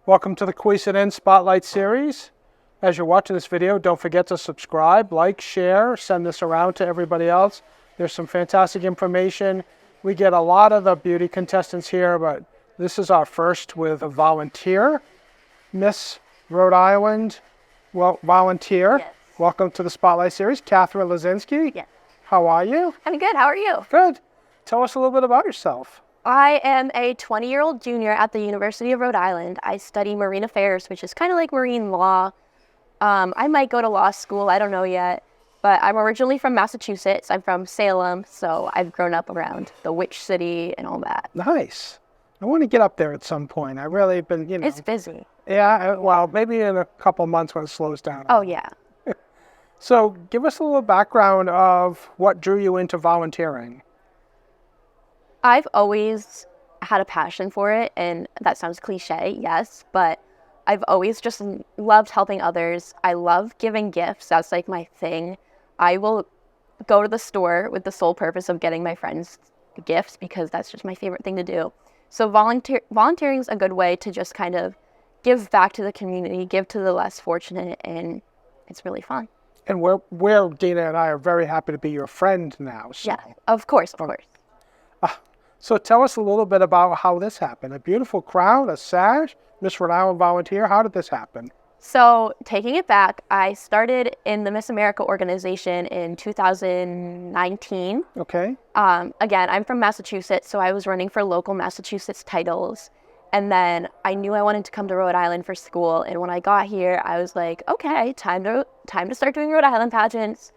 Welcome to the Quiz Spotlight series. As you're watching this video, don't forget to subscribe, like, share, send this around to everybody else. There's some fantastic information. We get a lot of the beauty contestants here, but this is our first with a volunteer. Miss Rhode Island Volunteer. Yes. Welcome to the Spotlight series. Kathryn Luzinski. Yes. How are you? I'm good. How are you? Good. Tell us a little bit about yourself. I am a 20-year-old junior at the University of Rhode Island. I study marine affairs, which is kind of like marine law. I might go to law school. I don't know yet. But I'm originally from Massachusetts. I'm from Salem, so I've grown up around the Witch City and all that. Nice. I want to get up there at some point. I really been, It's busy. Yeah, well, maybe in a couple months when it slows down. Oh, yeah. So give us a little background of what drew you into volunteering. I've always had a passion for it, and that sounds cliche, yes, but I've always just loved helping others. I love giving gifts. That's like my thing. I will go to the store with the sole purpose of getting my friends gifts because that's just my favorite thing to do. So volunteering is a good way to just kind of give back to the community, give to the less fortunate, and it's really fun. And we're Dina and I are very happy to be your friend now. So. Yeah, of course, of course. So tell us a little bit about how this happened. A beautiful crowd, a sash, Miss Rhode Island Volunteer. How did this happen? So taking it back, I started in the Miss America organization in 2019. Okay. Again, I'm from Massachusetts, so I was running for local Massachusetts titles. And then I knew I wanted to come to Rhode Island for school. And when I got here, I was like, okay, time to start doing Rhode Island pageants.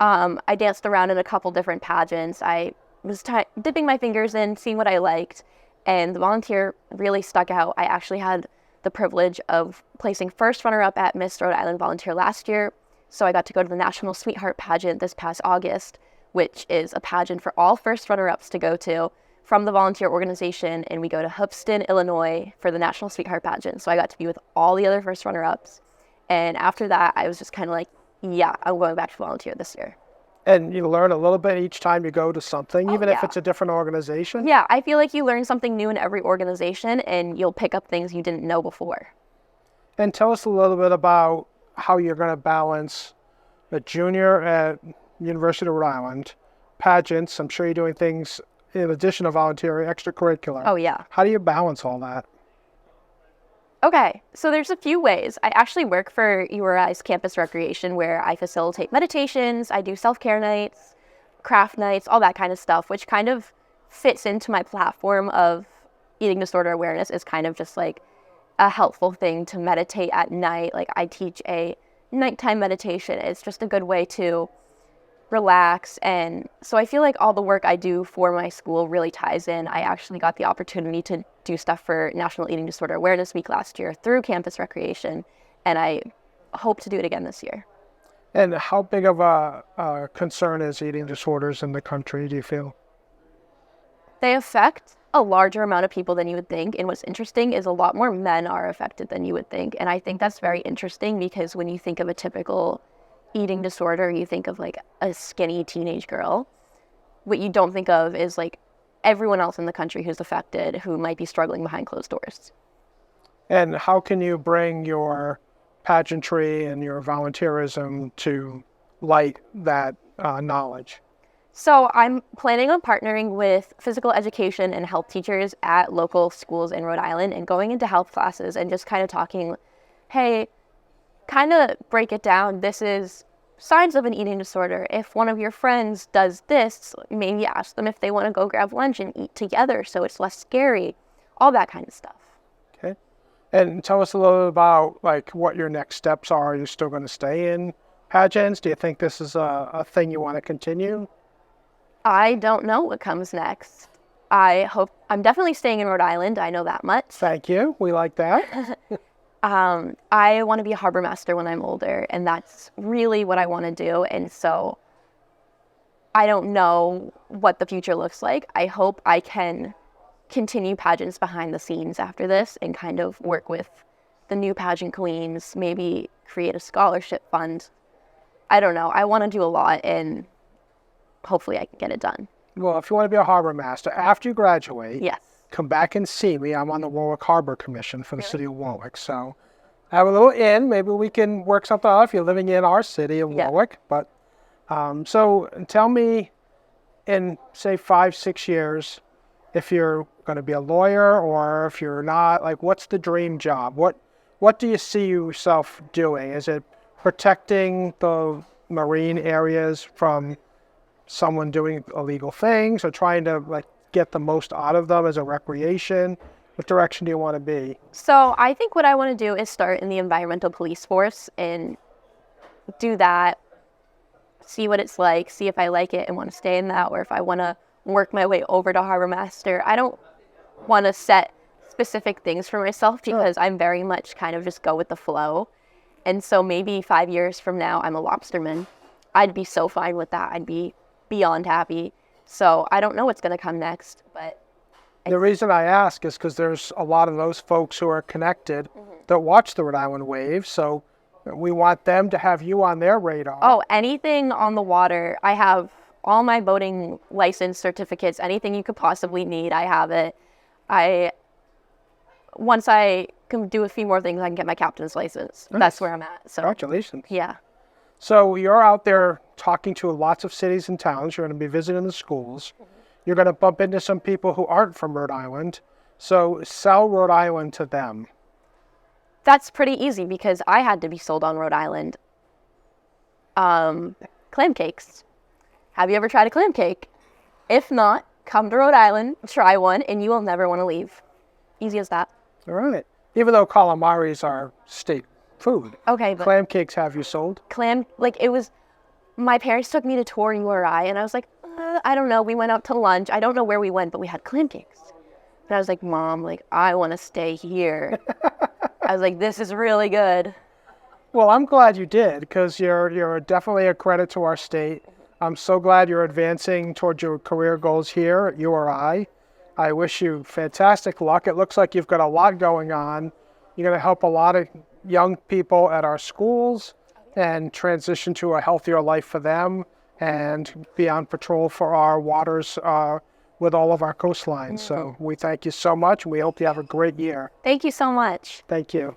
I danced around in a couple different pageants. I was dipping my fingers in, seeing what I liked, and the volunteer really stuck out. I actually had the privilege of placing first runner-up at Miss Rhode Island Volunteer last year, so I got to go to the National Sweetheart Pageant this past August, which is a pageant for all first runner-ups to go to from the volunteer organization, and we go to Hoopeston, Illinois for the National Sweetheart Pageant, so I got to be with all the other first runner-ups, and after that, I was just kind of like, yeah, I'm going back to volunteer this year. And you learn a little bit each time you go to something, even if yeah. it's a different organization? Yeah, I feel like you learn something new in every organization and you'll pick up things you didn't know before. And tell us a little bit about how you're going to balance a junior at University of Rhode Island, pageants. I'm sure you're doing things in addition to volunteering, extracurricular. Oh, yeah. How do you balance all that? Okay, so there's a few ways. I actually work for URI's campus recreation where I facilitate meditations, I do self-care nights, craft nights, all that kind of stuff, which kind of fits into my platform of eating disorder awareness. Is kind of just like a helpful thing to meditate at night. Like I teach a nighttime meditation. It's just a good way to relax. And so I feel like all the work I do for my school really ties in. I actually got the opportunity to do stuff for National Eating Disorder Awareness Week last year through campus recreation, and I hope to do it again this year. And how big of a concern is eating disorders in the country, do you feel? They affect a larger amount of people than you would think, and what's interesting is a lot more men are affected than you would think, and I think that's very interesting because when you think of a typical eating disorder, you think of like a skinny teenage girl. What you don't think of is like everyone else in the country who's affected, who might be struggling behind closed doors. And how can you bring your pageantry and your volunteerism to light that knowledge? So I'm planning on partnering with physical education and health teachers at local schools in Rhode Island and going into health classes and just kind of talking, hey, kind of break it down. This is signs of an eating disorder. If one of your friends does this, maybe ask them if they want to go grab lunch and eat together so it's less scary. All that kind of stuff. Okay. And tell us a little bit about like what your next steps are. Are you still going to stay in pageants? Do you think this is a thing you want to continue? I don't know what comes next. I'm definitely staying in Rhode Island. I know that much. Thank you. We like that. I want to be a harbor master when I'm older, and that's really what I want to do. And so I don't know what the future looks like. I hope I can continue pageants behind the scenes after this and kind of work with the new pageant queens, maybe create a scholarship fund. I don't know. I want to do a lot, and hopefully I can get it done. Well, if you want to be a harbor master, after you graduate, Yes. come back and see me. I'm on the Warwick Harbor Commission for the city of Warwick. So I have a little in. Maybe we can work something out if you're living in our city of Warwick. But so tell me, in say 5-6 years, if you're going to be a lawyer or if you're not, like, what's the dream job? What do you see yourself doing? Is it protecting the marine areas from someone doing illegal things, or trying to like get the most out of them as a recreation? What direction do you want to be? So I think what I want to do is start in the environmental police force and do that, see what it's like, see if I like it and want to stay in that, or if I want to work my way over to harbor master. I don't want to set specific things for myself because I'm very much kind of just go with the flow. And so maybe 5 years from now, I'm a lobsterman. I'd be so fine with that. I'd be beyond happy. So I don't know what's going to come next, but the reason I ask is because there's a lot of those folks who are connected that watch the Rhode Island Wave. So we want them to have you on their radar. Oh, anything on the water. I have all my boating license certificates, anything you could possibly need, I have it. Once I can do a few more things, I can get my captain's license. Nice. That's where I'm at. So Congratulations. yeah. So you're out there talking to lots of cities and towns. You're going to be visiting the schools. You're going to bump into some people who aren't from Rhode Island. So sell Rhode Island to them. That's pretty easy because I had to be sold on Rhode Island. Clam cakes. Have you ever tried a clam cake? If not, come to Rhode Island, try one, and you will never want to leave. Easy as that. All right. Even though calamaris are state food. Okay, but Clam cakes have you sold? My parents took me to tour URI, and I was like, I don't know. We went out to lunch. I don't know where we went, but we had clam cakes. And I was like, Mom, like, I want to stay here. I was like, this is really good. Well, I'm glad you did, because you're definitely a credit to our state. I'm so glad you're advancing towards your career goals here at URI. I wish you fantastic luck. It looks like you've got a lot going on. You're going to help a lot of young people at our schools and transition to a healthier life for them and be on patrol for our waters with all of our coastlines. So we thank you so much, and we hope you have a great year. Thank you so much. Thank you.